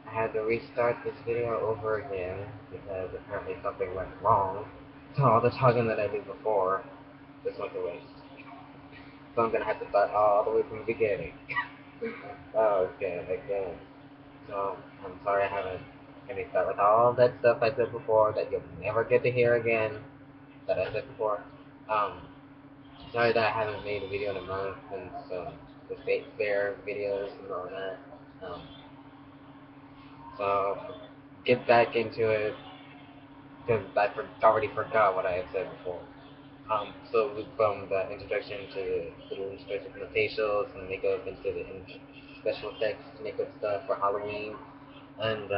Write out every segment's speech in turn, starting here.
I had to restart this video over again because apparently something went wrong. So all the talking that I did before just went to waste. So I'm gonna have to start all the way from the beginning. Oh, okay, again. So I'm sorry I haven't finished that with all that stuff I said before that you'll never get to hear again that I said before. Um, Sorry that I haven't made a video in a month since the state fair videos and all that. Um, so get back into it because already forgot what I had said before. From the introduction to the introduction from the facials and makeup into the special effects makeup stuff for Halloween, and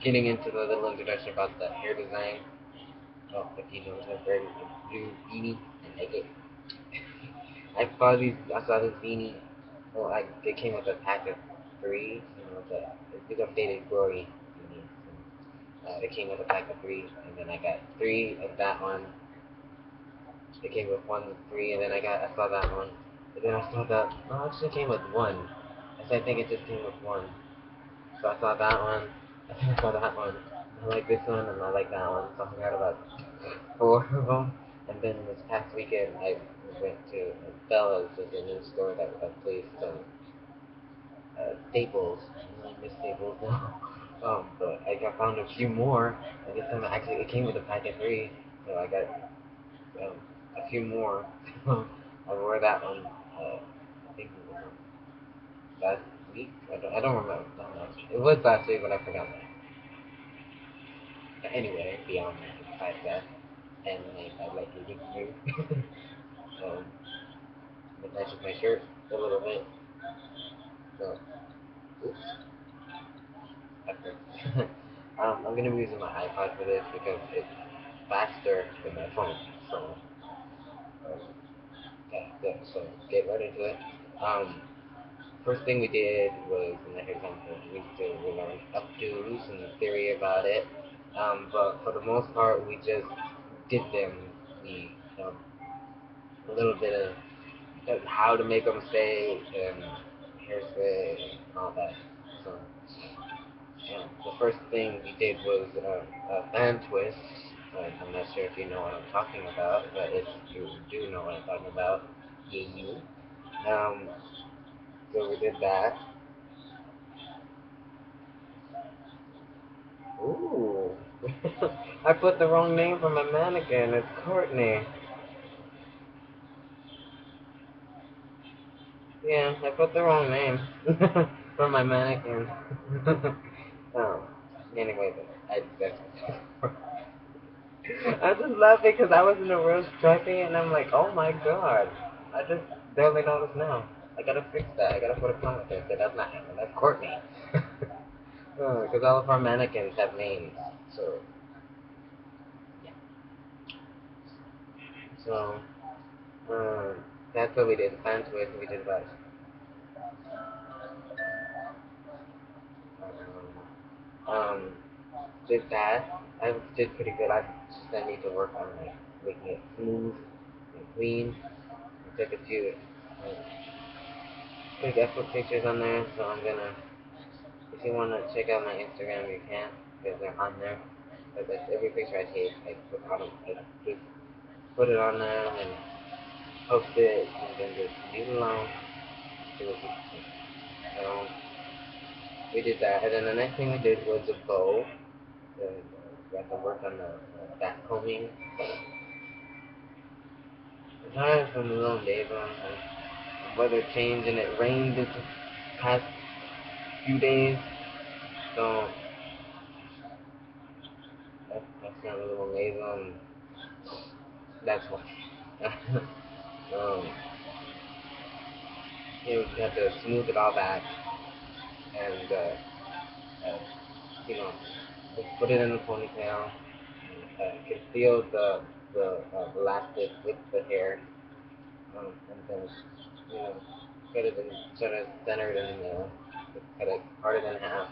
getting into the little introduction about the hair design. Oh, if you don't have very blue beanie and make it. I saw this beanie. Well, they came with a pack of three. These are faded glory beanies. They came with a pack of three, and then I got three of that one. It came with one, three, and then I saw that one. And then I saw that, no, it actually came with one. I think it just came with one. So I saw that one, and then I saw that one. I like this one, and I like that one. So I got about four of them. And then this past weekend, I went to Bella's, which is a new store that placed staples. I miss staples now. But found a few more, and this time actually it came with a pack of three, so I got a few more. I wore that one. I think it was last week. I don't remember. I don't know. It was last week, but I forgot that. But anyway, beyond that, besides that, and I'd like to give you um, the match with my shirt a little bit. So, oops, okay. I'm gonna be using my iPod for this because it's faster than my phone. So, um, yeah, so get right into it. Um, First thing we did was, in the example, we learned updos and the theory about it. But for the most part, we just did them. We a little bit of how to make them stay and hairspray and all that. So the first thing we did was a fan twist. I'm not sure if you know what I'm talking about, but if you do know what I'm talking about, yeah, you. Um, so we did that. Ooh. I put the wrong name for my mannequin. It's Courtney. Yeah, I put the wrong name for my mannequin. Oh. Anyway, I'm just laughing because I was in the room typing it and I'm like, oh my god. I just barely noticed now. I gotta fix that. I gotta put a comment there. Say that's not him. That's Courtney. Because all of our mannequins have names. So, yeah. So, um, that's what we did. Fan twist. We did about Um, did that. I did pretty good. I need to work on like making it smooth and clean. I took a few quick effort pictures on there, so I'm gonna. If you wanna check out my Instagram, you can, because they're on there. But that's every picture I take, I put on them, I just put it on there and post it, and then just leave it alone. See what people think. So we did that, and then the next thing we did was a bow. We had to work on the back combing. It's hard from the long days on weather change and it rained this past few days. So that's kind of a little lazy and that's why. um, you have to smooth it all back and uh, you know put it in a ponytail. Conceal the elastic with the hair, and then you know cut it in sort of centered in cut it parted in half,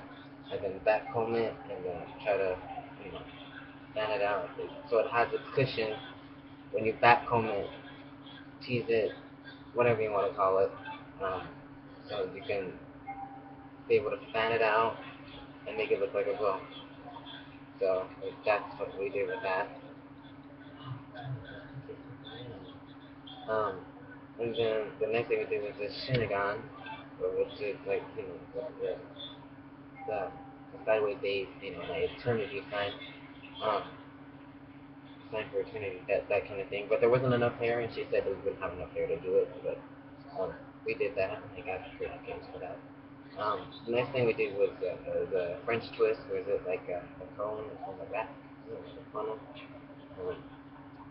and then back comb it, and then try to you know fan it out so it has its cushion when you back comb it, tease it, whatever you want to call it, um, so you can be able to fan it out and make it look like a bow. So that's what we did with that. Um, and then the next thing we did was the Shinagon, which is like, the sideways base, like eternity sign, um, sign for eternity, that kind of thing. But there wasn't enough hair, and she said we wouldn't have enough hair to do it, but we did that. I got free games for that. The next thing we did was the French twist, was it like a cone on the back, like a funnel. Um,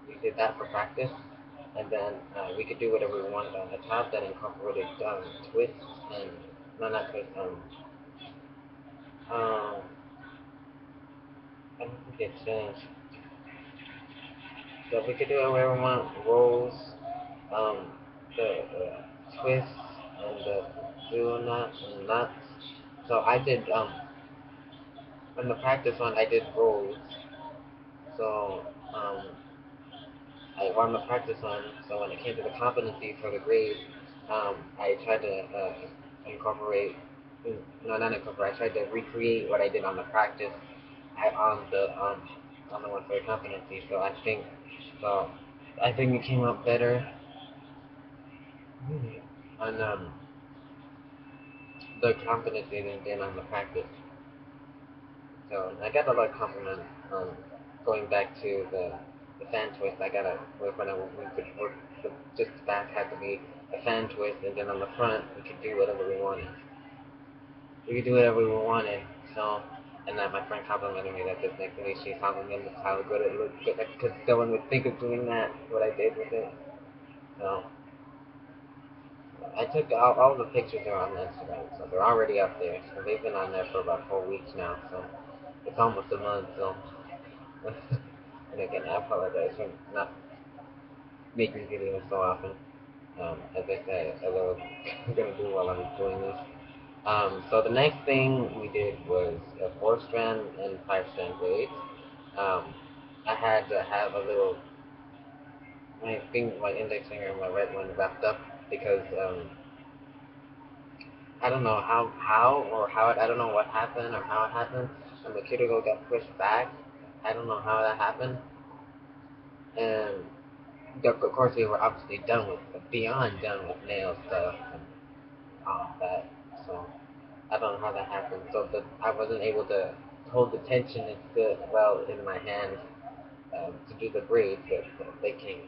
we did that for practice, and then we could do whatever we wanted on the top that incorporated twists and no, not twists. Um, I don't think it changed. So we could do it wherever we want. Rolls, um, the twists, and the dual knots and nuts. So I did on the practice one I did rolls. So um, I on the practice one. So when it came to the competency for the grade, I tried to incorporate. No, not incorporate. I tried to recreate what I did on the practice. On the one for the competency. So. I think it came out better on the competency than did on the practice. So I got a lot of compliments going back to the fan twist. I got a when we could work just the back had to be a fan twist, and then on the front we could do whatever we wanted. We could do whatever we wanted. So and then my friend complimented me that this next day she complimented how good it looked. Because no one would think of doing that. What I did with it. So I took all the pictures are on Instagram, so they're already up there. So they've been on there for about 4 weeks now, so it's almost a month. So, and again, I apologize for not making videos so often. As I said, as I was gonna do while I was doing this. So the next thing we did was a 4-strand and 5-strand blades. Um, I had to have a little my index finger and my right one wrapped up because I don't know I don't know what happened or how it happened. And the cuticle got pushed back. I don't know how that happened. And of course we were obviously beyond done with nail stuff and all of that. So I don't know how that happened. So I wasn't able to hold the tension as good well in my hand to do the braids, but they came.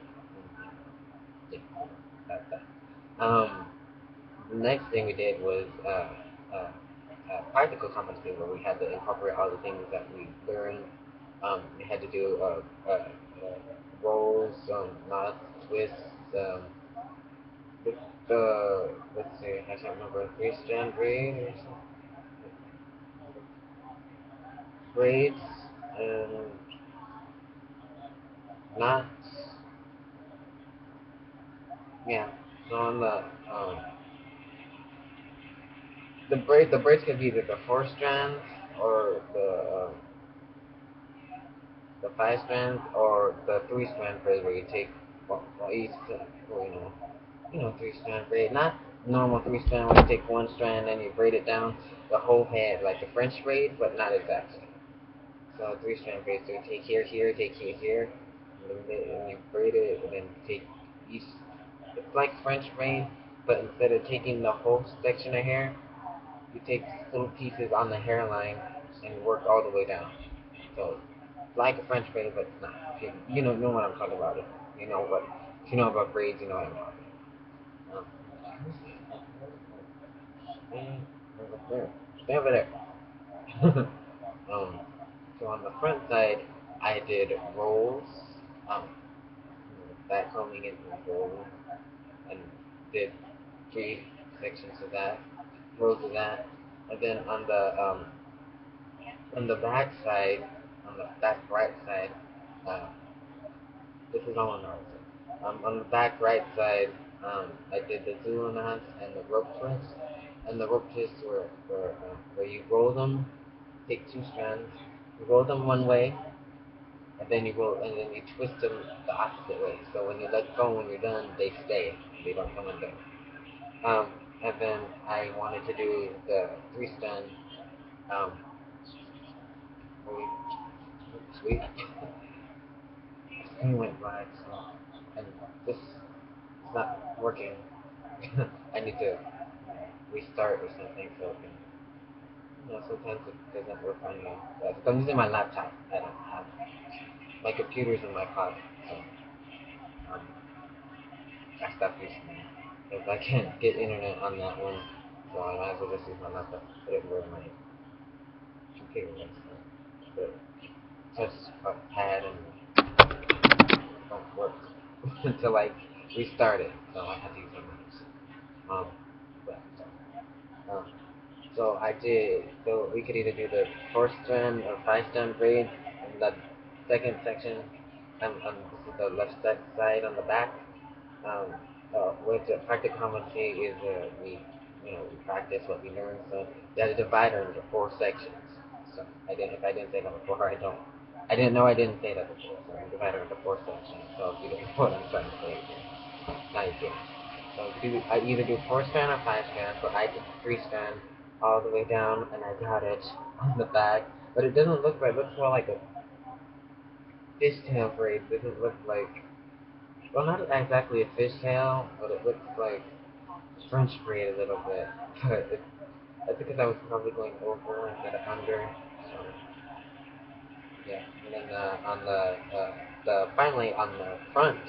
Yeah, that's that. The next thing we did was practical competency where we had to incorporate all the things that we learned. We had to do rolls, knots, twists, with let's see, I can't remember, a 3-strand braid or something. Braids and knots. Yeah. So on the braids could be either the 4 strands or the 5 strands or the 3-strand braid where you take each well, 3-strand braid, not normal 3-strand where you take 1 strand and you braid it down the whole head like the French braid, but not exactly. So 3-strand braid, so you take here, take here, and you braid it, and then take each. It's like French braid, but instead of taking the whole section of hair, you take little pieces on the hairline and work all the way down. So like a French braid, but not. You know what I'm talking about. You know what? If you know about braids, you know what I'm talking about. Stay over there. um, so on the front side, I did rolls, um, back combing into rolls, and did 3 sections of that, rows of that, and then on the back side, on the back right side, uh, this is all on the right side. On the back right side, I did the Zulu knots and the rope twists. And the rope twists where you roll them, take 2 strands, you roll them one way, and then you twist them the opposite way. So when you let go, when you're done, they stay. They don't come undone. Um, and then I wanted to do the three stem um really sweet. Screen went by, so and this is not working. I need to restart or something so it can. Sometimes it doesn't work on me. I'm using my laptop. I don't have my computer's in my closet, so um, I stopped using it. If I can't get internet on that one, so I might as well just use my laptop. Put it where my computer is. So the touch pad and don't work until I restart it. So I have to use my mouse. But um, so I did. So we could either do the four strand or five strand braid in the second section, and this is the left side on the back. Um, with the practical competency is we practice what we learn. So you have to divide it into four sections. So if I didn't say that before, I didn't know I didn't say that before. So I divide it into four sections. So if you don't know what I'm trying to say, now you get it. So I either do four strand or five strand. So I did three strand all the way down, and I got it on the back. But it doesn't look right. It looks more like a fishtail braid. It doesn't look like, well, not exactly a fishtail, but it looks like French braid a little bit. But that's because I was probably going over instead of under. So yeah, and then on the finally on the front.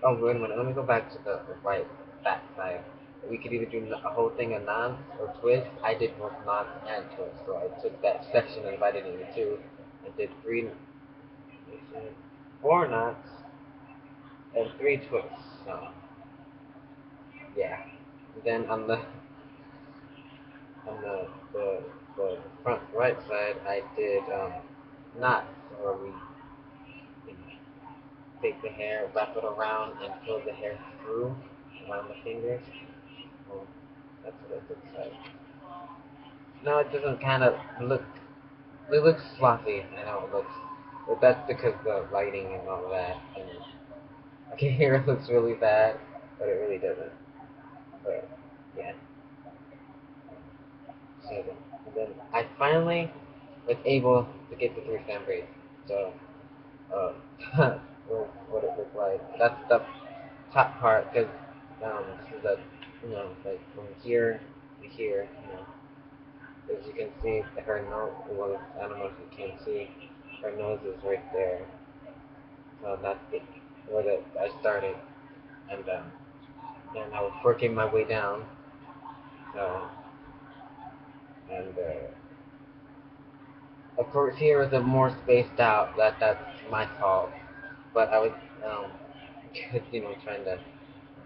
Oh, wait a minute. Let me go back to the right back side. We could either do a whole thing of knots or twists. I did both knots and twists, so I took that section and divided it into two. I did four knots and three twists. So yeah. Then on the front right side, I did knots, where we take the hair, wrap it around, and pull the hair through around the fingers. Well, that's what it looks like. No, it doesn't kind of look. It looks sloppy. I know it looks. But that's because the lighting and all that. And I can hear it looks really bad, but it really doesn't. But yeah. So then I finally was able to get the three stem braids. So uh, what it looked like. That's the top part because this is a like from here to here. As you can see, her nose. Well, I don't know if you can see. Her nose is right there. So that's where I started, and then I was working my way down. So and of course here is a more spaced out. That's my fault. But I was um, trying to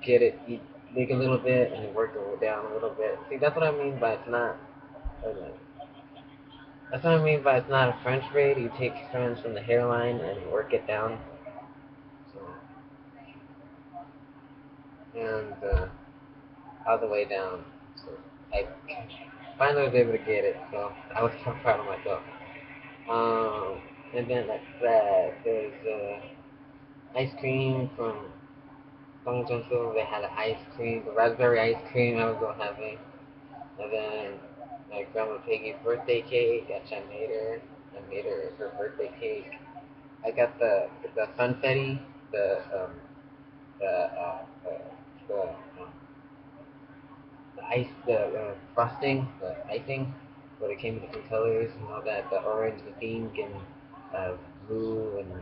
get it big a little bit and work it down a little bit. See, that's what I mean by it's not. That's what I mean by it's not a French braid. You take strands from the hairline and work it down. So, and all the way down. So I finally was able to get it. So I was so proud of myself. And then like that, there's ice cream from Long John Silver. They had an ice cream, the raspberry ice cream I was gonna have it. And then my grandma Peggy's birthday cake. I made her. I made her birthday cake. I got the funfetti, the the the the ice, the frosting, the icing, but it came in different colors. That the orange, the pink, and blue, and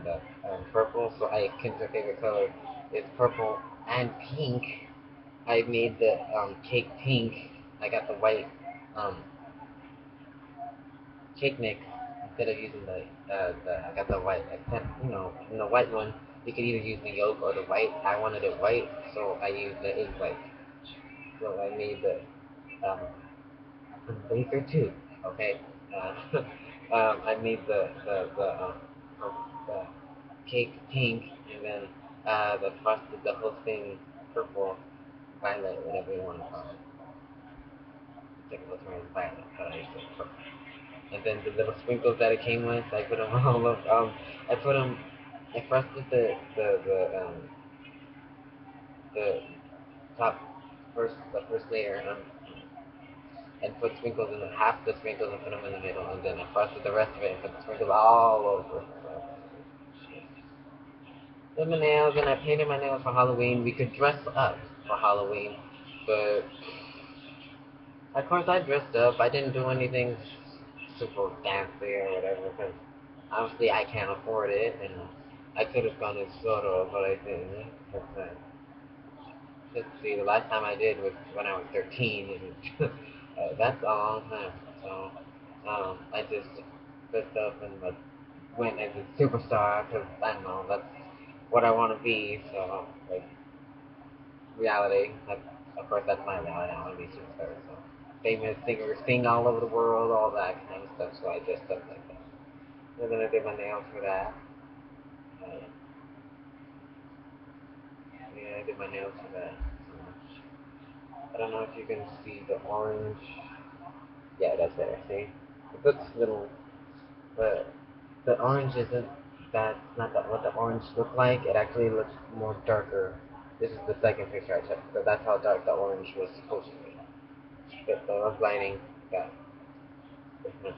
purple. So I can my favorite color is purple and pink. I made the cake pink. I got the white um, cake mix instead of using I got the white. In the white one, you could either use the yolk or the white. I wanted it white, so I used the egg white. So I made the um, Baker too. Okay. Uh, I made the cake pink, and then the frosted the whole thing purple, violet, whatever you want to call it. Technical term is violet, but I say purple. And then the little sprinkles that it came with, I put them all over. I put them. I frosted the top the first layer, and put sprinkles in half the sprinkles and put them in the middle, and then I frosted the rest of it and put the sprinkles all over. So, did my nails, and I painted my nails for Halloween. We could dress up for Halloween, but of course I dressed up. I didn't do anything super fancy or whatever because obviously I can't afford it, and I could have gone to Soto, but I didn't. Let's see, the last time I did was when I was 13, and that's a long time. So I just dressed up and like went as a superstar because I don't know that's what I want to be. So like reality, like, of course that's my reality. I want to be a superstar. So famous singer, sing all over the world, all that kind of stuff. So I dressed up like that, and then I did my nails for that. Uh, yeah, I did my nails for that. So, I don't know if you can see the orange. Yeah, that's better. See, it looks little, but the orange isn't. That's not what the orange looked like. It actually looks more darker. This is the second picture I took, but that's how dark the orange was supposed to be. But the rough lighting got different.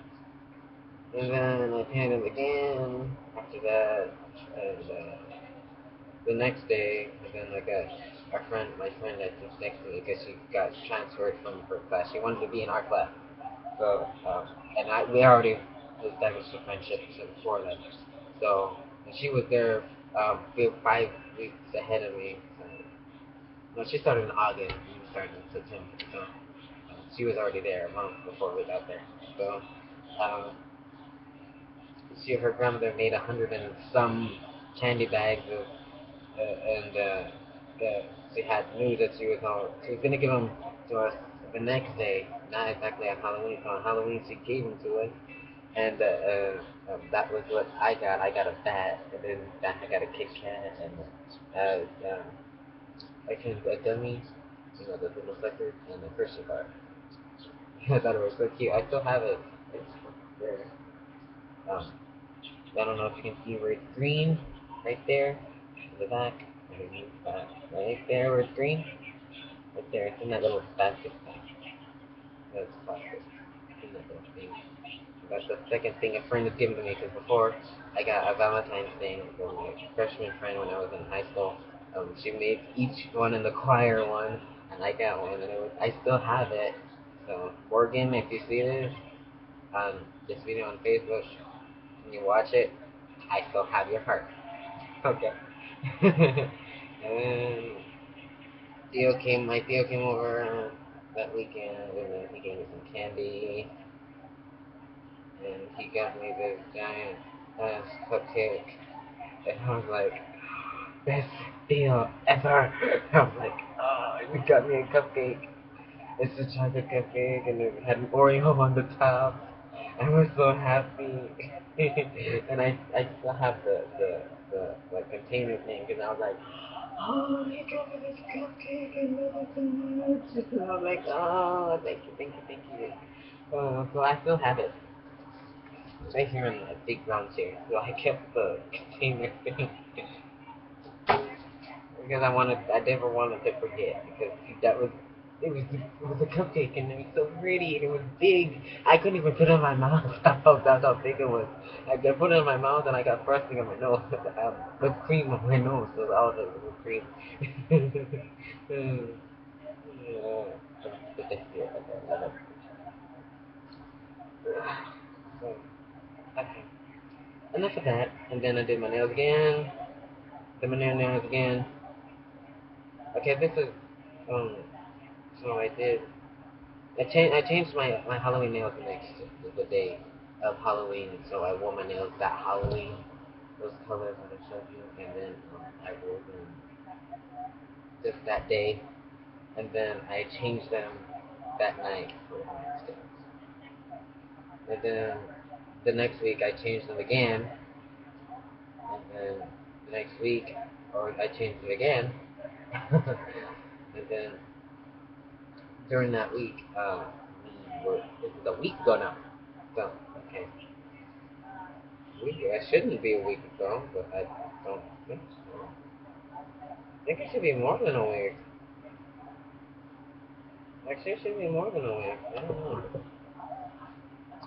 And then I painted again after that, and the next day, and then like my friend that sits next to me, because she got transferred from her class. She wanted to be in our class. So, and we already established a friendship before that. So, and she was there 5 weeks ahead of me. No, she started in August. We started in September. So, she was already there a month before we got there. So, um, her grandmother made 100 and some candy bags of, and she had news that she was gonna give them to us the next day, not exactly on Halloween. So on Halloween, she gave them to us, and that was what I got. I got a bat, and then I got a Kit Kat, and I can a dummy, the little sucker, and a Christian card. I thought it was so cute. I still have it. It's there. Um, I don't know if you can see where it's green, right there, in the back, underneath that, right there where it's green, right there. It's in that little basket thing. That's plastic. It's in that little thing. That's the second thing a friend has given to me because before I got a Valentine's thing from my freshman friend when I was in high school. She made each one in the choir one, and I got one, and I still have it. So Morgan, if you see this video on Facebook, and you watch it, I still have your heart. Okay. And my Theo came over that weekend, and then he gave me some candy, and he got me this giant ass cupcake, and I was like, best deal ever. I was like, oh, you got me a cupcake. It's a chocolate cupcake, and it had an Oreo on the top. I was so happy, and I still have the like container thing, because I was like, oh, you got me this cupcake, I love it so much. And I was like, oh, thank you, thank you, thank you. So I still have it. Right here in a big brown chair. So I kept the container thing because I never wanted to forget because it was a cupcake and it was so pretty and it was big. I couldn't even put it in my mouth. That's how big it was. I put it in my mouth and I got frosting on my nose. Whipped cream on my nose. So all of it was whipped cream. Yeah. But that's it. I love it. So, okay. Enough of that. And then I did my nails again. Did my nails again. Okay, this is so I did. I changed my Halloween nails the day of Halloween, so I wore my nails that Halloween, those colors that I showed you, and then I wore them just that day, and then I changed them that night for the next day. And then the next week I changed them again, and then the next week, or I changed it again, and then during that week, this is a week ago now. So, okay. It shouldn't be a week ago, but I don't think so. I think it should be more than a week. Actually, it should be more than a week. I don't know.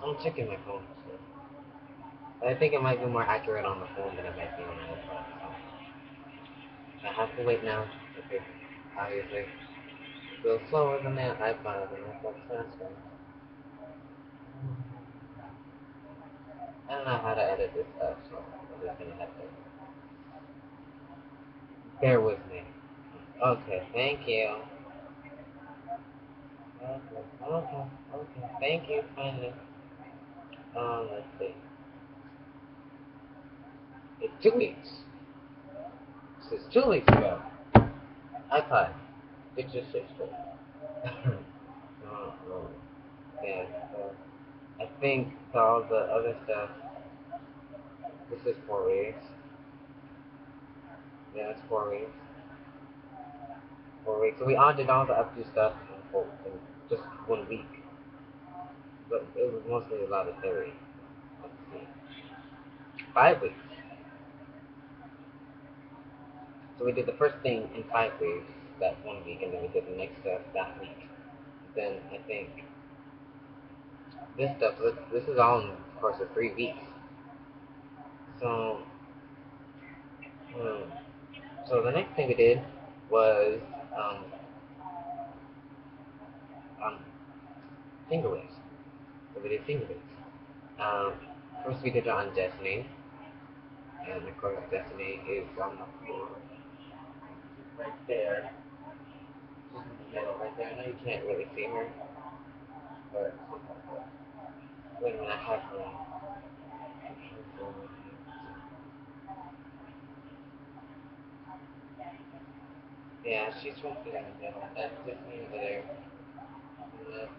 I'm checking my phone. So. I think it might be more accurate on the phone than it might be on the iPad. So. I have to wait now. Okay. Obviously. Go slower than that iPad and iPad's faster. I don't know how to edit this stuff, so I'm just gonna have to bear with me. Okay, thank you. Okay, thank you, finally. Let's see. It's 2 weeks. This is 2 weeks ago. iPod. It's just 6 weeks. oh, yeah, so I think all the other stuff, this is 4 weeks. Yeah, it's 4 weeks. 4 weeks. So we all did all the up to stuff in just 1 week. But it was mostly a lot of theory. Let's see. 5 weeks. So we did the first thing in 5 weeks that 1 week, and then we did the next stuff that week. Then I think this stuff, this is all in the course of 3 weeks. So, hmm, so the next thing we did was um, um, finger waves. So we did finger waves. Um, First we did it on Destiny, and of course Destiny is on the floor right there. She's in the middle right there. I know you can't really see her, but wait a minute, I have her. Yeah, she's right there in the middle. That's Destiny over there. And that's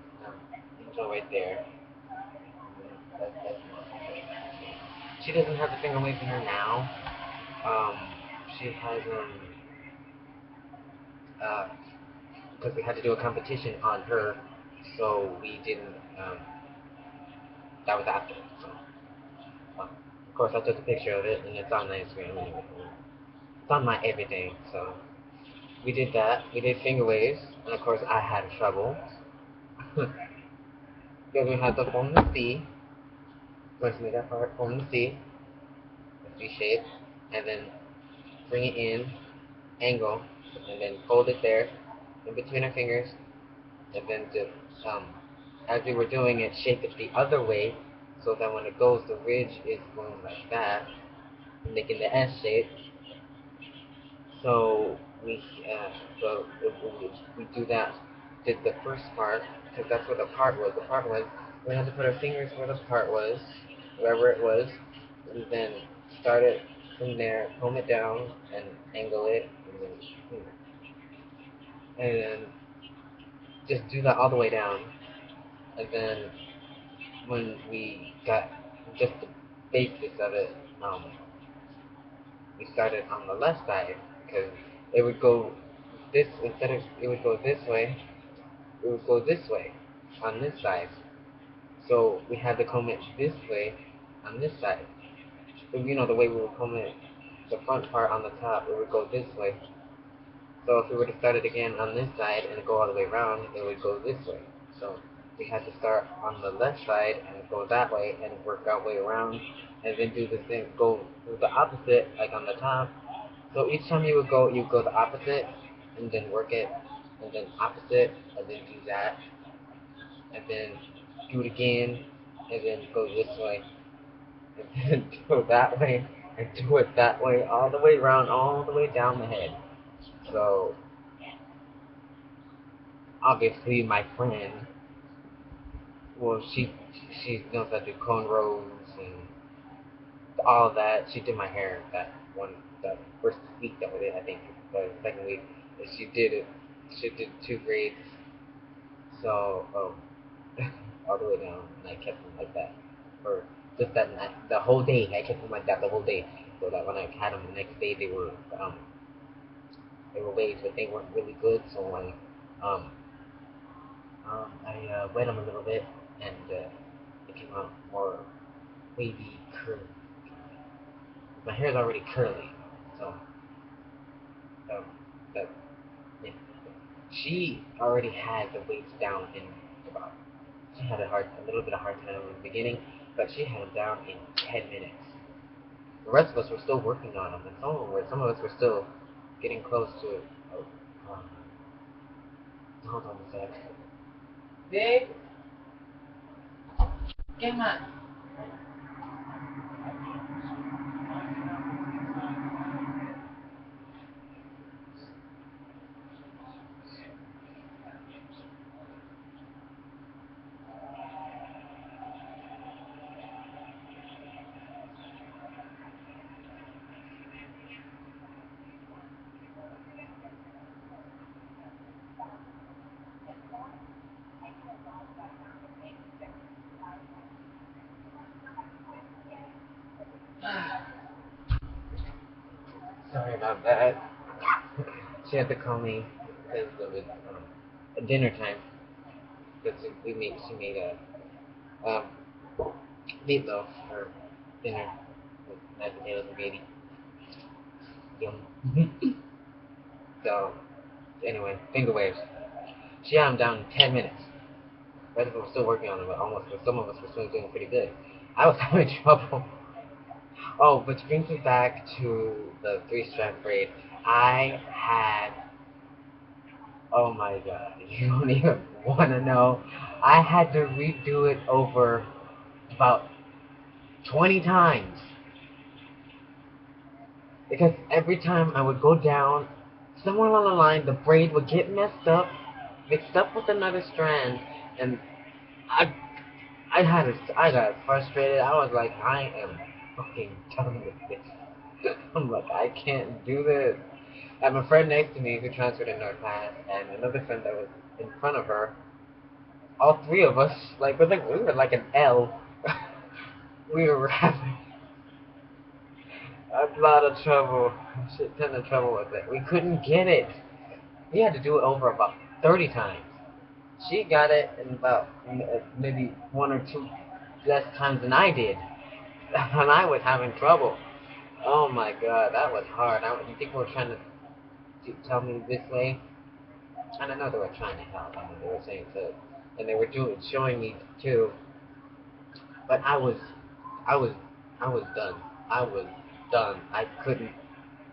Angel right there. That's she doesn't have the finger waves in her now. Um, she has because we had to do a competition on her, so we didn't. That was after. So, of course, I took a picture of it, and it's on my Instagram anyway. It's on my everything. So we did that. We did finger waves, and of course, I had trouble because we had to form the C. Let's make that part form the C, the C shape, and then bring it in, angle, and then hold it there in between our fingers, and then just as we were doing it, shape it the other way, so that when it goes, the ridge is going like that, making the S shape. So we so we do that. Did the first part because that's what the part was. The part was we had to put our fingers where the part was, wherever it was, and then start it from there, comb it down, and angle it, and then just do that all the way down. And then when we got just the basics of it, we started on the left side because it would go this instead of it would go this way, it would go this way on this side. So we had to comb it this way on this side. So, you know the way we would comb it, the front part on the top, it would go this way. So if we were to start it again on this side and go all the way around, it would go this way. So we had to start on the left side and go that way and work our way around, and then do the same, go do the opposite, like on the top. So each time you go the opposite, and then work it, and then opposite, and then do that, and then do it again, and then go this way, and then go that way, and do it that way, all the way around, all the way down the head. So obviously my friend, well, she knows how to do cornrows and all of that. She did my hair that first week that we did, I think, the second week. She did it. She did 2 grades, so all the way down, and I kept them like that for just that night, the whole day. I kept them like that the whole day, so that when I had them the next day, they were waves, but they weren't really good. So when um, I wet them a little bit, and it came out more wavy, curly. My hair is already curly, so um, that yeah. she already had the weights down in about. She had a little bit of hard time in the beginning, but she had them down in 10 minutes. The rest of us were still working on them, and some of us were still getting close to. Oh, hold on a sec. Babe, come on. Sorry about that. She had to call me because of it, dinner time. Because she made a meatloaf for dinner with mashed potatoes and gravy. Yum. So anyway, finger waves. She had them down in 10 minutes. The rest of us were still working on them, but some of us were still doing pretty good. I was having trouble. Oh, which brings me back to the three-strand braid. I had, oh my god, you don't even want to know. I had to redo it over about 20 times. Because every time I would go down, somewhere along the line, the braid would get mixed up with another strand, and I, I got frustrated. I was like, I am fucking done with this. I'm like, I can't do this. I have a friend next to me who transferred into our class, and another friend that was in front of her. All three of us, like, we were like an L. We were having a lot of trouble, shit ton of trouble with it. We couldn't get it. We had to do it over about 30 times. She got it in about maybe one or two less times than I did. And I was having trouble. Oh my god, that was hard. You think were trying to tell me this way? And I know they were trying to help. I mean, they were saying to, and they were showing me too. But I was, I was done. I was done. I couldn't.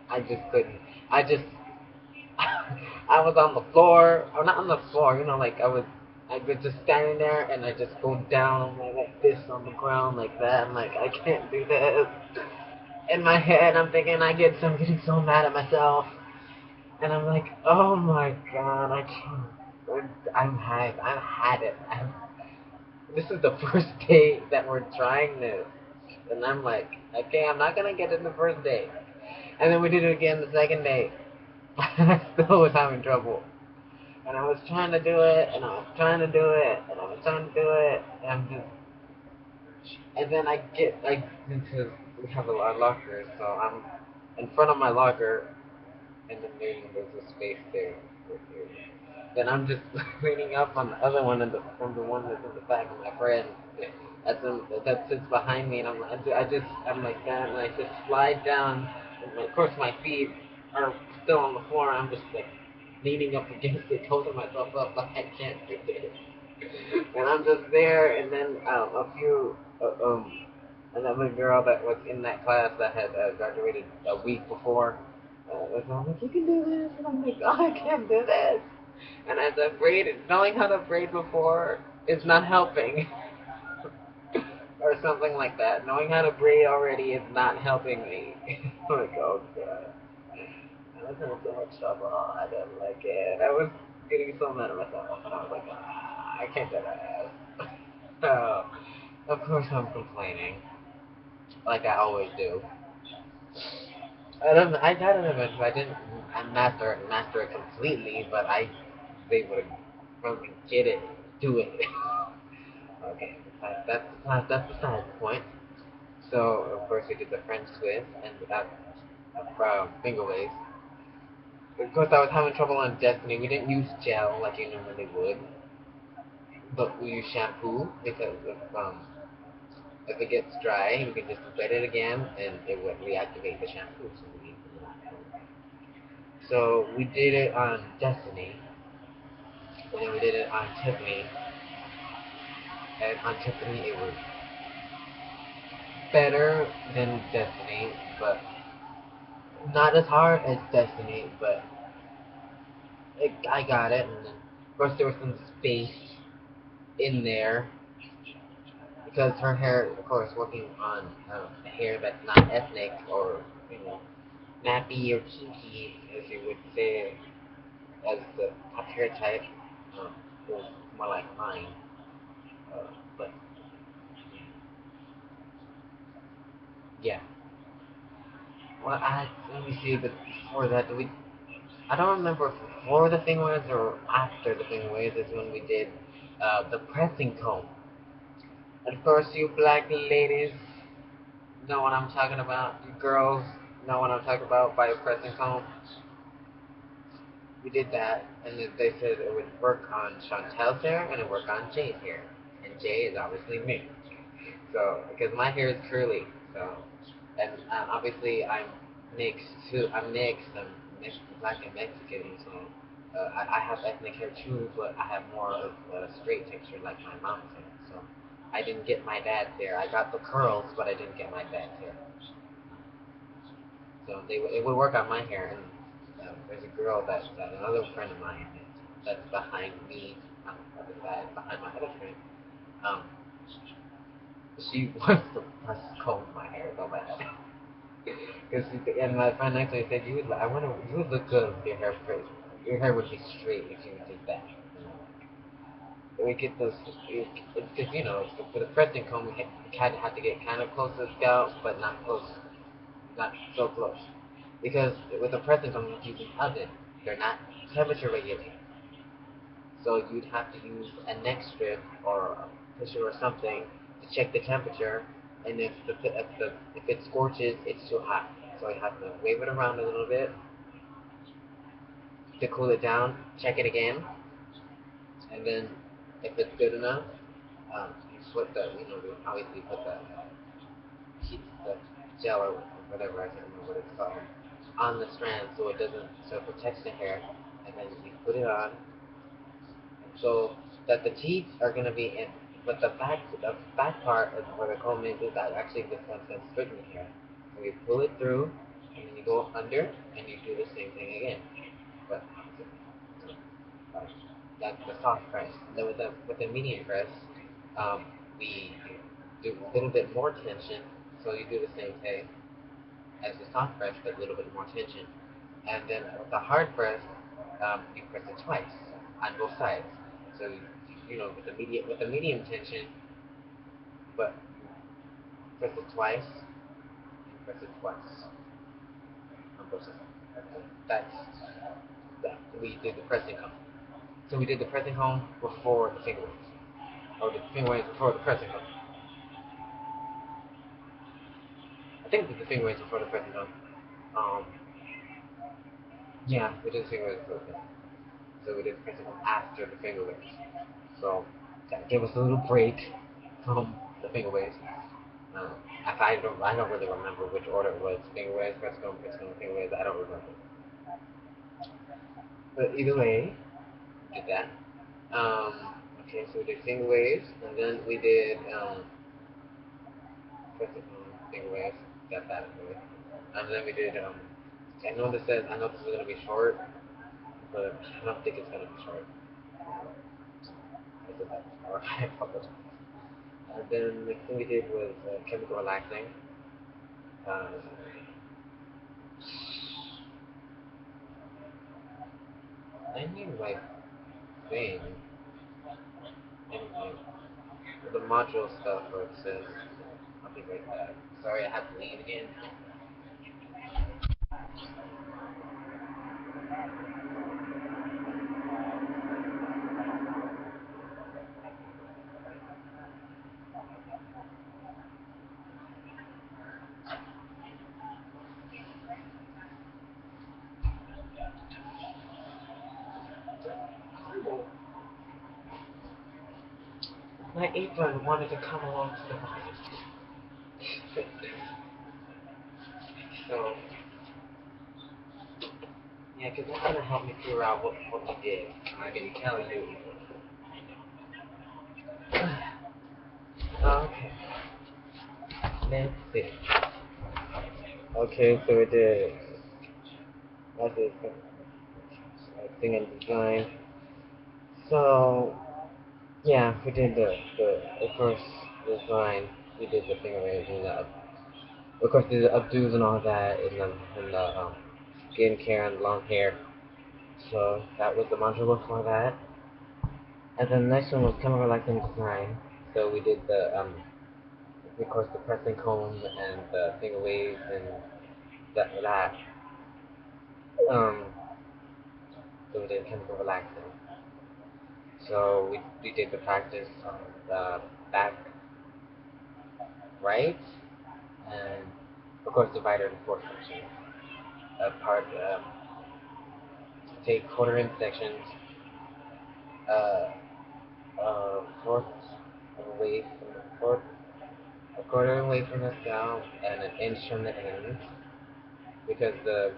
I just couldn't. I just, I was on the floor, or not on the floor. Like I was just standing there, and I just go down like this on the ground like that. I'm like, I can't do this. In my head, I'm getting so mad at myself. And I'm like, oh my god, I can't. I've had it. This is the first day that we're trying this. And I'm like, okay, I'm not gonna get it the first day. And then we did it again the second day. And I still was having trouble. And I was trying to do it, and I was trying to do it, and I was trying to do it, and I'm just. And then I into, we have a lot of lockers, so I'm in front of my locker, and then there's a space there. Then I'm just leaning up on the other one, and from the one that's in the back of my friend. That sits behind me, and I'm like that, and I just slide down. And of course, my feet are still on the floor. And I'm just like leaning up against it, holding myself up like I can't do this. And I'm just there, and then another girl that was in that class that had graduated a week before. Was like, you can do this, and I'm like, oh, I can't do this. And as a braid, knowing how to braid before is not helping. Or something like that. Knowing how to braid already is not helping me. I'm like, oh god. I was in so much trouble. I didn't like it. I was getting so mad at myself, and I was like, I can't do that. So, of course I'm complaining, like I always do. I got an event, I didn't master it completely, but I was able to probably get it, do it. Okay, that's besides the point. So of course we did the French twist and without finger waves. Of course I was having trouble on Destiny. We didn't use gel like you normally would, but we use shampoo because if it gets dry, we can just wet it again and it would reactivate the shampoo. So we did it on Destiny, And then we did it on Tiffany, and on Tiffany it was better than Destiny, but not as hard as Destiny, but I got it. And then, of course, there was some space in there because her hair, of course, working on hair that's not ethnic or nappy or kinky, as you would say, as the hair type, um, was more like mine. But yeah, well, let me see. But before that, we I don't remember if before the thing was or after the thing was is when we did the pressing comb. And of course, you black ladies know what I'm talking about. You girls know what I'm talking about by a pressing comb. We did that, and they said it would work on Chantel's hair and it would work on Jay's hair. And Jay is obviously me. So, because my hair is curly, so, and obviously mixed too. I'm mixed. I'm mixed black and Mexican, so I have ethnic hair too, but I have more of a straight texture like my mom's hair. So, I didn't get my dad's hair. I got the curls, but I didn't get my dad's hair. So it would work on my hair. And there's a girl that another friend of mine that's behind me, on the side, behind my other friend. Um, she wants to press comb my hair so bad. Because and my friend next to me said, I wonder, you would look good with your hair straight. Your hair would be straight if you did that. We get those, because for the pressing comb, we kind of have to get kind of close to the scalp, but not close, not so close. Because with the pressing comb, you use an oven. They're not temperature regulated. So you'd have to use a neck strip or a tissue or something to check the temperature, and if it scorches, it's too hot. So you have to wave it around a little bit to cool it down. Check it again, and then if it's good enough, you put we obviously put the gel or whatever, I can't remember what it's called, on the strand so it protects the hair, and then you put it on, so that the teeth are going to be in. But the back part of where the comb is that actually this one's going to straighten here. So you pull it through, and then you go under, and you do the same thing again. But that's the soft press. And then with the medium press, um, we do a little bit more tension. So you do the same thing as the soft press, but a little bit more tension. And then with the hard press, you press it twice on both sides. So with the medium tension, but press it twice and press it twice on both sides. That's that. We did the pressing home. So we did the pressing home before the finger waves, or the finger waves before the pressing home. I think we did the finger waves before the pressing home. Um, yeah, we did the finger waves before the pressing. So we did the pressing home after the finger waves. So that gave us a little break from the finger waves. Um, I don't really remember which order it was. Finger waves, press going, finger waves. I don't remember. But either way, we did that. Um, okay, so we did finger waves, and then we did press finger waves. Got that away. And then we did I know this is gonna be short, but I don't think it's gonna be short. I said that before. I apologize. And then the next thing we did was chemical relaxing. Um, I knew my thing. Anyway, the module stuff where it says, I'll be right back. Sorry, I have to leave again. My apron wanted to come along to the bottom. So, Yeah, because that's gonna help me figure out what we did. I can tell you. Okay, let's see. Okay, so we did. That's it. Thing and design. So yeah, we did the first design. We did the thing arranging that. Of course, did the updos and all that, and the skin care and long hair. So that was the module for that. And then the next one was chemical relaxing design. So we did of course, the pressing comb and the finger waves and that. Um, so we did chemical relaxing. So we did the practice on the back right, and of course divided into four sections. Part take quarter-inch sections, uh, fourth away from the fourth, a quarter away from the scalp, and an inch from the ends, because the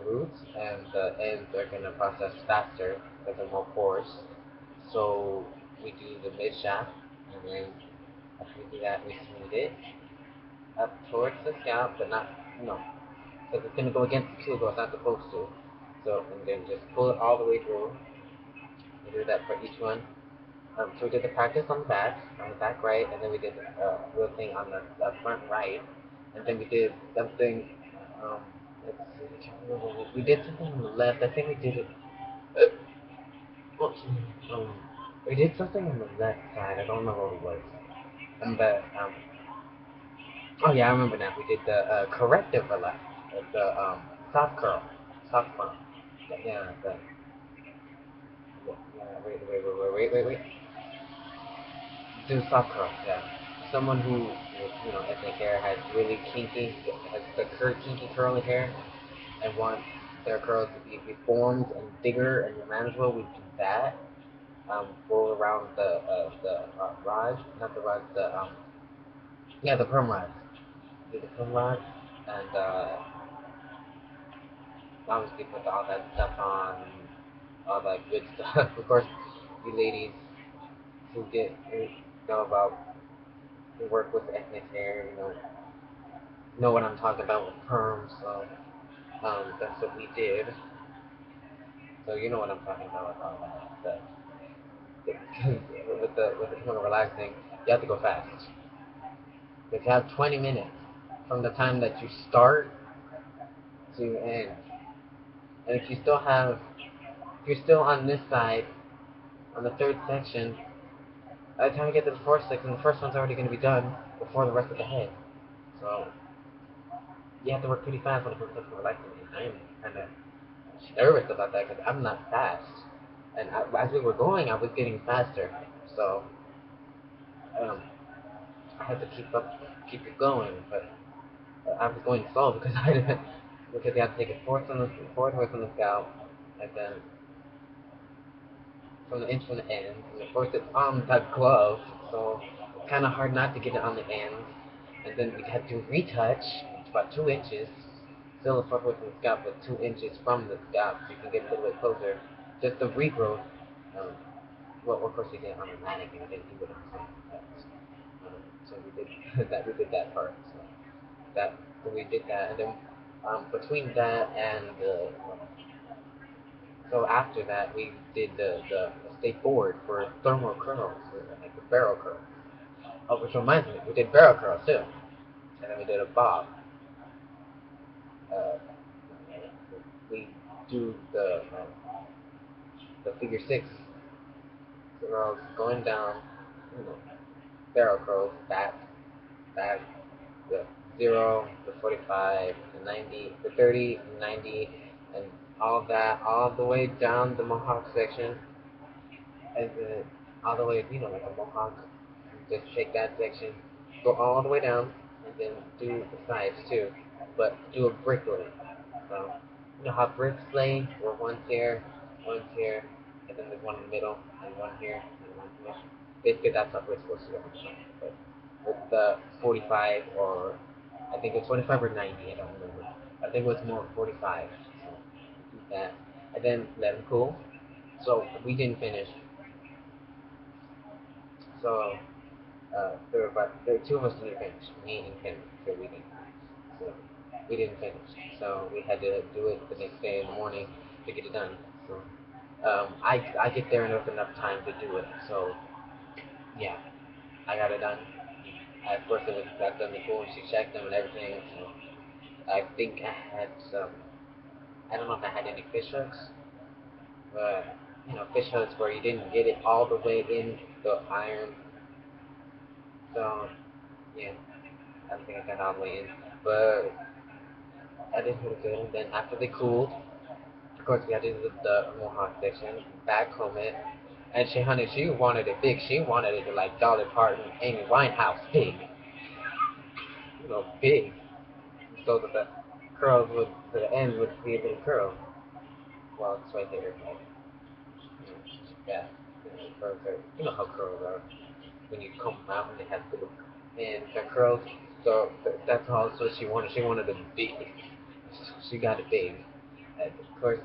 roots and the ends are gonna process faster because they're more porous. So we do the mid shaft, and then after we do that, we smooth it up towards the scalp, but not no, because it's gonna go against the tube, it's not supposed to. So and then just pull it all the way through. We do that for each one. So we did the practice on the back right, and then we did the real thing on the front right, and then we did something. Um, let's see, I can't remember we did something on the left. I think we did it. Oops, um, we did something on the left side. I don't remember what it was. And the oh yeah, I remember now. We did the corrective for left, the soft curl, soft curl. Yeah, yeah, wait. Do soft curl, yeah. Someone who, ethnic hair has really has the kinky curly hair, and wants their curls to be reformed and bigger and more manageable, we do that. Roll around the rod, not the rod, yeah, the perm rod. Do the perm rod, and obviously put all that stuff on, all that good stuff. Of course, you ladies who know about who work with ethnic hair, know what I'm talking about with perms. So that's what we did. So you know what I'm talking about with all that. With the chemical relaxing, you have to go fast. If you have 20 minutes from the time that you start to end, and if you're still on this side, on the third section, by the time you get to the fourth section, the first one's already going to be done before the rest of the head. So you have to work pretty fast when it comes to relaxing. I'm kind of nervous about that because I'm not fast. And as we were going, I was getting faster. So um, I had to keep it going. But I was going slow because because you have to take it fourth away from the scalp, and then from the inch from the end, and of course it's on the glove, so it's kind of hard not to get it on the end. And then we had to retouch, it's about 2 inches, still the fourth away from the scalp, but 2 inches from the scalp, so you can get a little bit closer. Just the regrowth. Um, well, of course we did it on the mannequin, we didn't do it on something else. So we did that. We did that part. So we did that, and then between that and so after that, we did the state board for thermal curls, like the barrel curl. Oh, which reminds me, we did barrel curls too, and then we did a bob. Uh, we do the figure six curls going down, you know, barrel curls, back, the 0, the 45, the 90, the 30, the 90, and all of that, all the way down the mohawk section, and then all the way, like a mohawk. Just take that section, go all the way down, and then do the sides too, but do a brick lay. So, you know how bricks lay, where one's here, and then there's one in the middle, and one here, and one here. Basically, that's how bricks supposed to go. But with the 45, or I think it's 45 or 90, I don't remember. I think it was more 45. that, and then let them cool. So we didn't finish. So there were two of us didn't finish, me and Kim, so we didn't. So we didn't finish. So we had to do it the next day in the morning to get it done. So I get there enough time to do it. So yeah, I got it done. Of course, it was got done before she checked them and everything. So I think I had some. I don't know if I had any fish hooks, but fish hooks where you didn't get it all the way in the iron. So yeah, I don't think I got it all the way in, but I did pretty good. And then after they cooled, of course we had to do the mohawk section, back home it, and she wanted it big. She wanted it like Dolly Parton, Amy Winehouse big, big, so that the curls would, the end would be a little curl. Well, it's right there. Like, yeah, curls are, you know how curls are when you comb them out and they have little and the curls. So that's also what she wanted. She wanted a big. She got it big. And of course,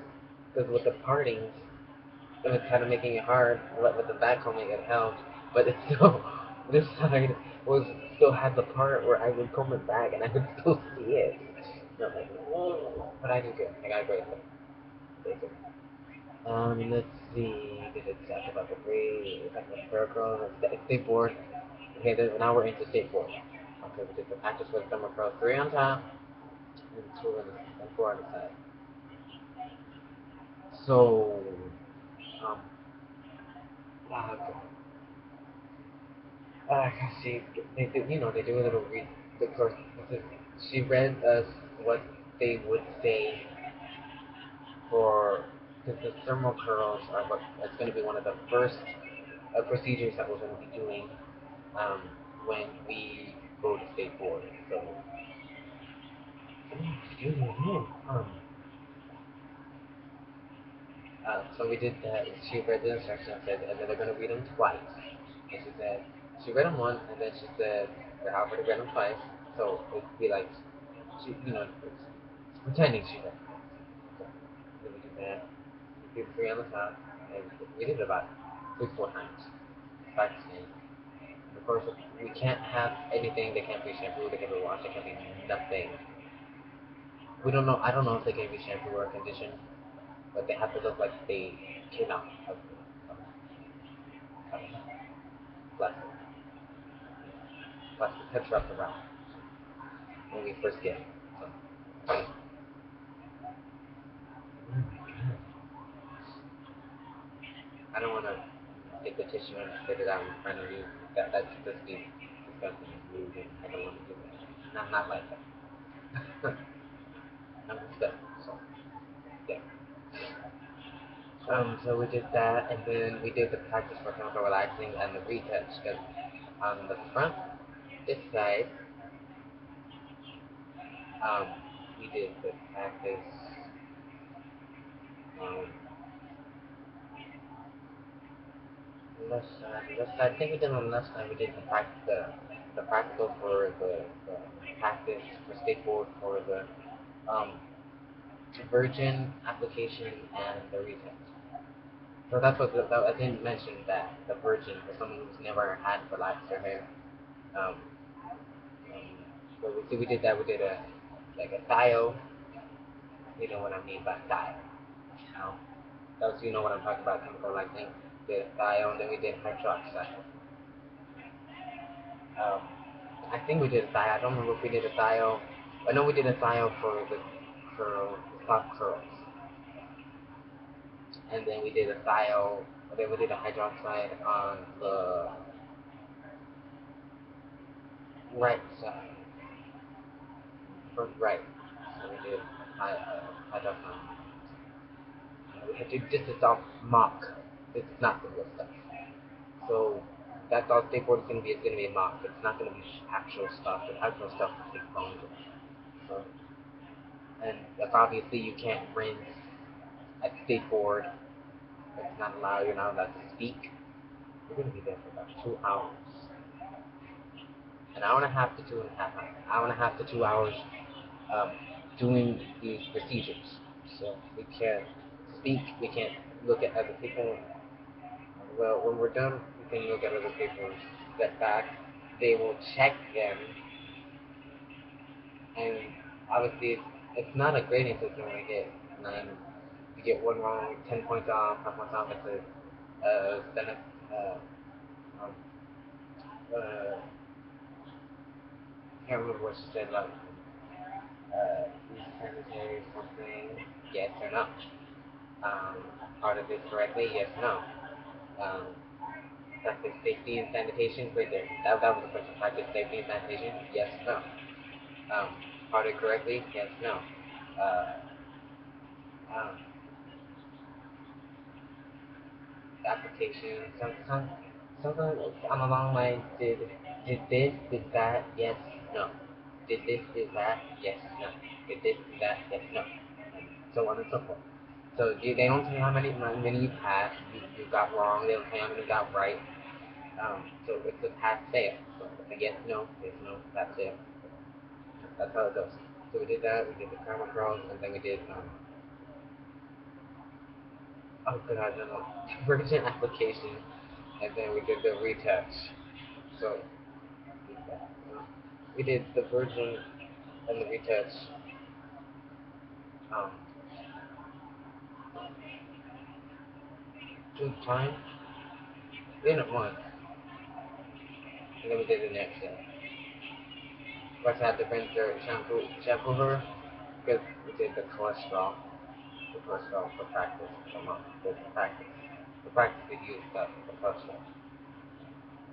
because with the partings, it was kind of making it hard. With the back combing, it helped, but it's still this side was still had the part where I would comb it back and I could still see it. And I'm like, oh. But I did good. I got a great thing. Let's see. Did it talk about the grade? Talk about the curl, skateboard. Okay, now we're into skateboard. Okay, we did the practice with summer curls, three on top and two on the and four on the side. So, um, uh, uh, she they do they do a little read. The course, she read us what they would say for because the thermal curls are what it's going to be one of the first procedures that we're going to be doing um, when we go to state board. So, excuse me, so we did that. She read the instructions, and then they're going to read them twice. And she said, she read them once, and then she said, I already read them twice. So it'd be like, pretending she read. So then we did that. We did three on the top, and we did it about 3, 4 times. Practicing. And of course, we can't have anything. They can't be shampoo. They can't be washed. They can't be nothing. We don't know. I don't know if they can be shampoo or conditioned, but they have to look like they came out of plastic. Plastic touch up around when we first get it. So, I don't want to take the tissue and spit it out in front of you. That's just be disgusting and rude, and I don't want to do that. Not like that. I'm disgusting. So yeah. So we did that, and then we did the practice for chemical relaxing and the retouch. Because on the front, this side, um, we did the practice. Um, left side. I think we did on the left side. We did the practical for the practice for skateboard for the um, virgin application and the retouch. So that's what I didn't mention that the virgin for someone who's never had relaxed their hair. Um, so we did that. We did a like a thio. You know what I mean by thio. Um, that was what I'm talking about. Chemical lightning. Did thio, and then we did hydroxide. Um, I think we did a thio. I don't remember if we did a thio. I know we did a thio for the top curls, and then we did a thio. And then we did a hydroxide on the right side. Right. So we did hydroxide. We had to just a soft mock. It's not the real stuff. So that's all skateboard is gonna be. It's gonna be a mock. It's not gonna be actual stuff. The actual stuff is take longer. So, and if obviously you can't rinse at skateboard, it's not allowed. You're not allowed to speak. You're gonna be there for about 2 hours. An hour and a half to 2.5 hours. Hour and a half to 2 hours um, doing these procedures. So we can't speak, we can't look at other people. Well, when we're done, we can look at other people, step back. They will check them, and obviously it's not a grading system. We get nine, you get one wrong, 10 points off, 5 points off. It's then um, uh, can't remember what she said about these sanitary something. Yes or no. Part of this correctly? Yes or no. Um, practice safety and sanitation right there. That was the question. Practice safety and sanitation? Yes, no. Part it correctly? Yes, no. Uh, um, application, something on the long line. Did this, did that? Yes, no. Did this, did that? Yes, no. Did this, did that? Yes, no. And so on and so forth. So they don't tell you how many you passed, you got wrong. They don't tell you how many you got right. So it's a pass fail. So it's a yes, no, pass fail. That's how it goes. So we did that. We did the karma curls, and then we did oh god, no, convergent application, and then we did the retouch. So we did the virgin and the retouch. Um, 2 times. We did it once, and then we did the next day. Plus, I had to rinse her shampoo her, because we did the cholesterol for practice. Come on, for practice. For practice, we use the cholesterol.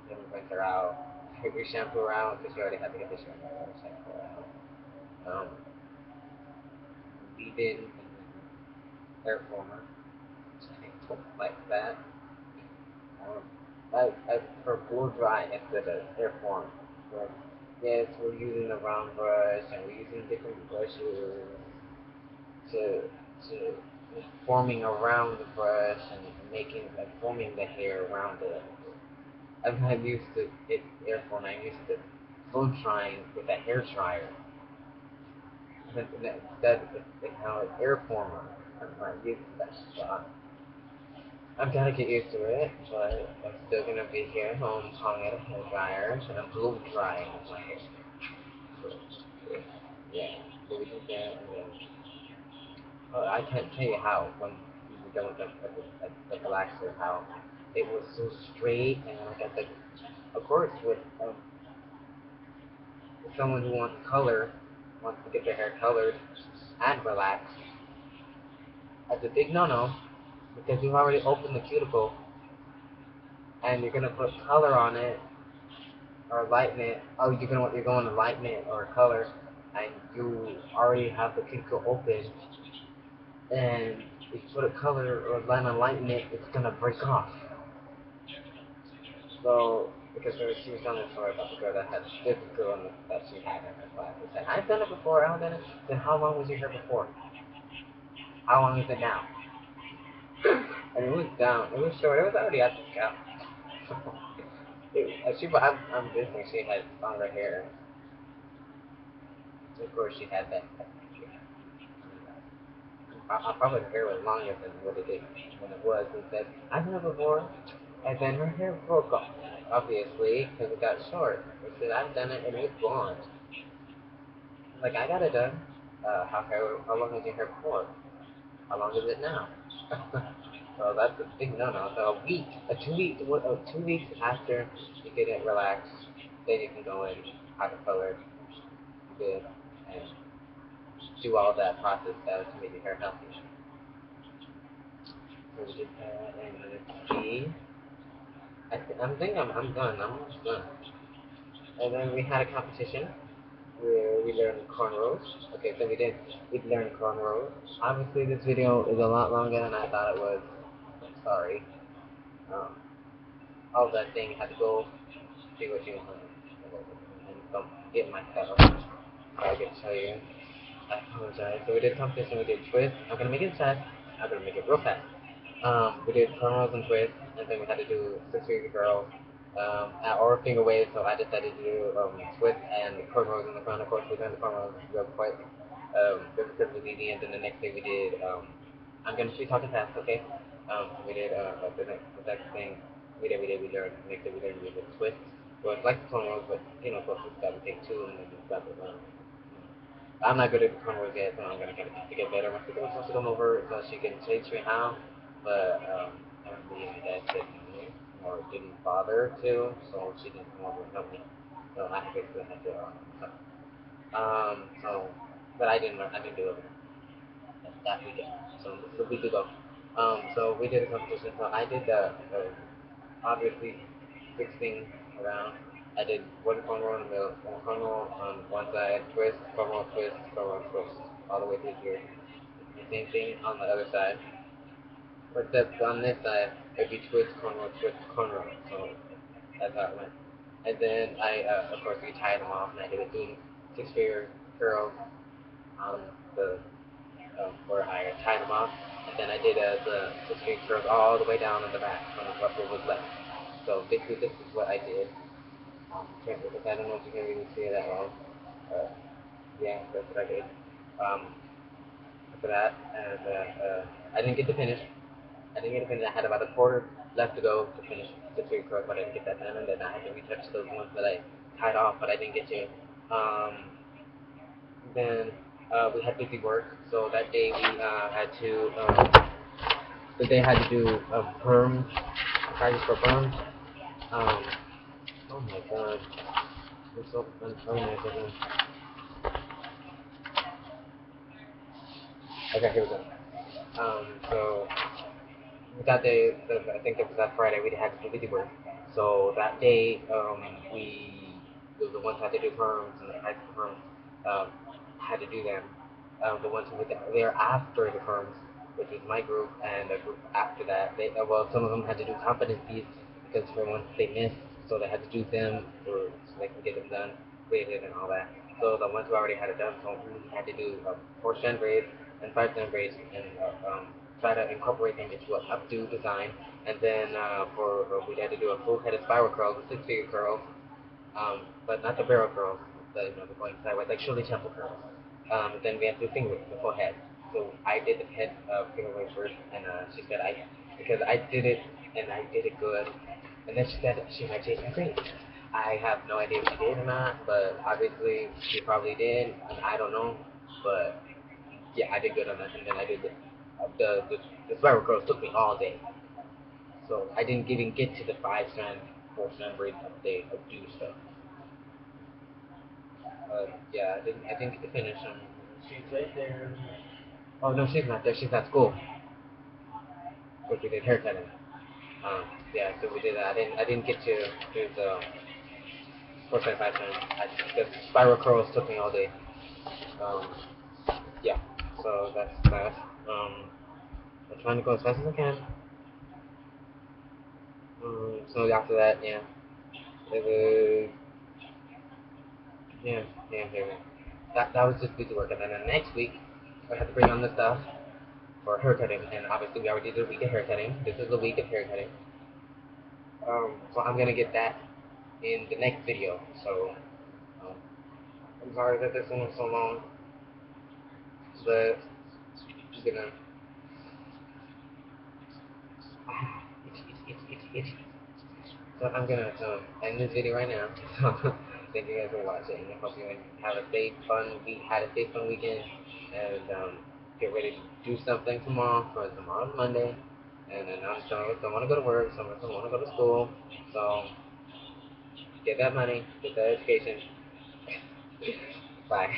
Then we rinse her out. We shampoo her out because she already had to get the shampoo out. We did air former. I don't like that. Um, I prefer blow dry instead of air form. But yes, we're using the round brush and we're using different brushes to to forming around the brush and making like forming the hair around it. I'm not used to it air form. I'm used to blow drying with a hair dryer. Instead, it's now an air former. I'm not used to that stuff. I'm gonna get used to it, but I'm still gonna be here at home calling it a hair dryer, and I'm blow drying my hair. So, yeah, so we did that, and then I can't tell you how when we were done with the relaxer, how it was so straight, and like at the, of course, with someone who wants color, wants to get their hair colored and relaxed, that's a big no-no because you've already opened the cuticle and you're gonna put color on it or lighten it. Oh, you're going to lighten it or color, and you already have the cuticle open, and if you put a color or lighten it, it's gonna break off. So because she was telling a story about the girl that had this girl that she had in her class. I said, I've done it before. I haven't done it. Then how long was your hair before? How long is it now? And it was down. It was short. It was already at the scalp. I'm guessing she had longer hair. Of course, she had that. I probably her hair was longer than what it did when it was. And said, I've done it before. And then her hair broke off, obviously, because it got short. I said, I've done it and it's blonde. Like, I got it done. How long was your hair before? How long is it now? So that's a big no-no. So a week, 2 weeks after you get it relaxed, then you can go in, have it colored, good, and do all that process to make your hair healthy. So we did that, and let's see. I'm thinking I'm done. I'm almost done. And then we had a competition where we learned cornrows. Okay, so we learned cornrows. Obviously, this video is a lot longer than I thought it was. Sorry. Um, all that thing had to go see what you want and don't get myself. So I can tell you. I apologize. So we did competition. We did twist. I'm gonna make it fast. I'm gonna make it real fast. We did cornrows and twists, and then we had to do 6 figure girls, or finger waves. So I decided to do twist and cornrows in the front. Of course, we done the cornrows real quick. because we did the end, and the next day we did. I'm gonna be talking fast, okay? We did the next thing we learned. Next day we learned we did twist. Well, it's like the cornrows, but plus it's got to take two and then it's got to I'm not good at cornrows yet, so I'm gonna kind of to get better. My sister was supposed to come over so she can teach me how, but apparently my dad said no or didn't bother to, so she didn't come over and help me. So I basically had to. So, but I didn't learn. I didn't do it that weekend. So this is a week ago. So we did a competition. So I did obviously 16 around. I did one cornrow in the middle, one cornrow on one side, twist, cornrow, twist, all the way through here. The same thing on the other side. Except on this side, it'd be twist, cornrow. So that's how it went. And then of course, we tied them off, and I did a six-figure curl on the where I tied them off, and then I did the six-figure curls all the way down in the back from what was left. So basically, this is what I did. I don't know if you can really see it at all. Uh, yeah, that's what I did. Um, for that, and I didn't get to finish. I didn't get to finish. I had about a quarter left to go to finish the three curls, but I didn't get that done, and then I had to retouch those ones that I tied off, but I didn't get to. Then we had busy work, so that day we had to. They had to do perms, practice for perms. Um, oh my god, it's so unfortunate. Okay, here we go. So that day, I think it was that Friday, we had to do busy work. So that day, the ones who had to do perms and the high school perms, had to do them. The ones who were there after the perms, which was my group, and a group after that, some of them had to do competencies because for once they missed, so they had to do them so they can get them done, graded and all that. So the ones who already had it done, so we had to do 4 strand braids and 5 strand braids and try to incorporate them into an updo design. And then we had to do a full head of spiral curls, a six-figure curl, but not the barrel curls, the going sideways, like Shirley Temple curls. Then we had to do finger the full head. So I did the head finger wave first, and she said because I did it and I did it good, and then she said she might change my grade. I have no idea if she did or not, but obviously she probably did, and I don't know, but yeah, I did good on that, and then I did the spiral curls took me all day, so I didn't even get to the 5 strand, 4 strand braid update of do stuff. Yeah, I didn't get to finish them. She's right there. Oh no, she's not there. She's at school. But we did haircutting. Um, yeah, so we did that. I didn't get to do the 4.5 times. The spiral curls took me all day. Um, yeah, so that's that. I'm trying to go as fast as I can. So after that, yeah, it was yeah, yeah. That was just busy work, and then the next week I had to bring on the stuff for haircutting, and obviously we already did a week of haircutting. This is a week of haircutting. So I'm gonna get that in the next video. So um, I'm sorry that this one was so long, but I'm gonna itchy. So I'm gonna end this video right now. So thank you guys for watching. I hope you have a safe, fun week. Had a safe, fun weekend, and get ready to do something tomorrow. For tomorrow's Monday, and then some of us don't want to go to work. Some of us don't want to go to school. So get that money, get that education. Bye.